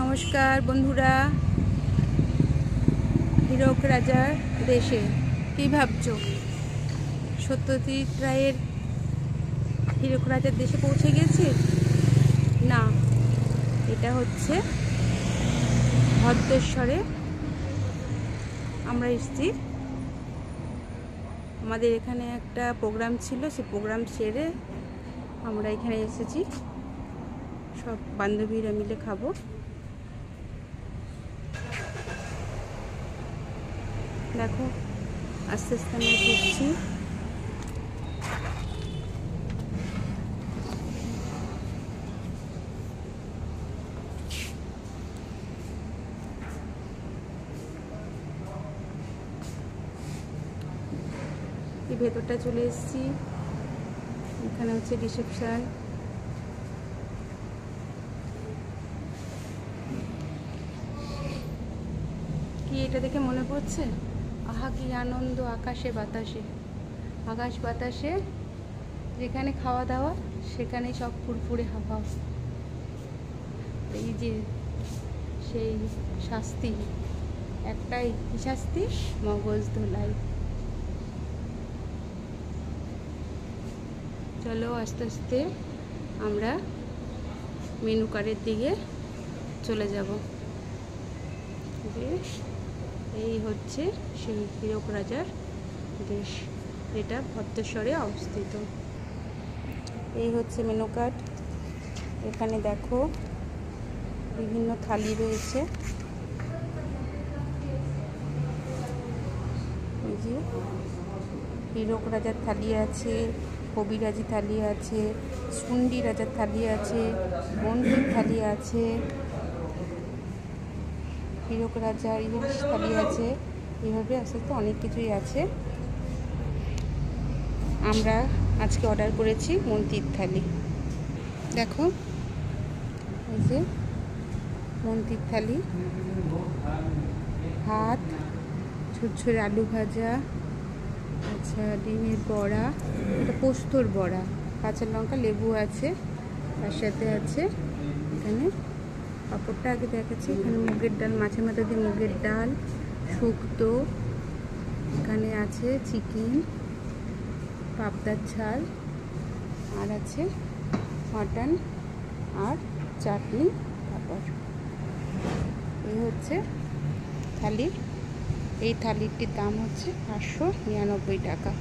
নমস্কার বন্ধুরা। হীরক রাজার দেশে কী ভাবছো? সত্যজিৎ রায়ের হীরক রাজার দেশে পৌঁছে গেছে না, এটা হচ্ছে ভদ্রেশ্বরে আমরা এসেছি। আমাদের এখানে একটা প্রোগ্রাম ছিল, সেই প্রোগ্রাম সেরে আমরা এখানে এসেছি। সব বান্ধবীরা মিলে খাবো। দেখো আস্তে আস্তে আমরা ঢুকছি। এই ভেতরটা চলে এসেছি। এখানে হচ্ছে রিসেপশন। কি এটা দেখে মনে পড়ছে, আহা কি আনন্দ আকাশে বাতাসে। আকাশ বাতাসে যেখানে খাওয়া দাওয়া সেখানে সব ফুরফুরে হাওয়া। এই যে সেই শাস্তি, একটাই শাস্তি, মগজ ধোলাই। চলো আস্তে আস্তে আমরা মেনু কার্ডের দিকে চলে যাব। এই হচ্ছে সেই হীরক রাজার দেশ, যেটা ভদ্রেশ্বরে অবস্থিত। এই হচ্ছে মেনু কার্ড। এখানে দেখো বিভিন্ন থালি রয়েছে। এই যে হীরক রাজার থালি আছে, কবিরাজি থালি আছে, সুন্ডি রাজার থালি আছে, মন্দির থালি আছে, হীরক রাজার ইলিশ থালি আছে। এইভাবে আস্তে আস্তে অনেক কিছুই আছে। আমরা আজকে অর্ডার করেছি মন্দির থালি। দেখো এই যে মন্দির থালি, ভাত, ঝুরঝুরে আলু ভাজা, আচ্ছা ডিমের বড়া, এটা পোস্তর বড়া, কাঁচা লঙ্কা লেবু আছে, তার সাথে আছে এখানে পাঁপড়টা আগে দেখাচ্ছি। এখানে মুগের ডাল, মাছের মাথা দিয়ে মুগের ডাল, শুক্তো, এখানে আছে চিকেন, পাবদার ঝাল, আর আছে মাটন আর চাটনি, পাঁপড়। এই হচ্ছে থালি। এই থালিটির দাম হচ্ছে 599 টাকা।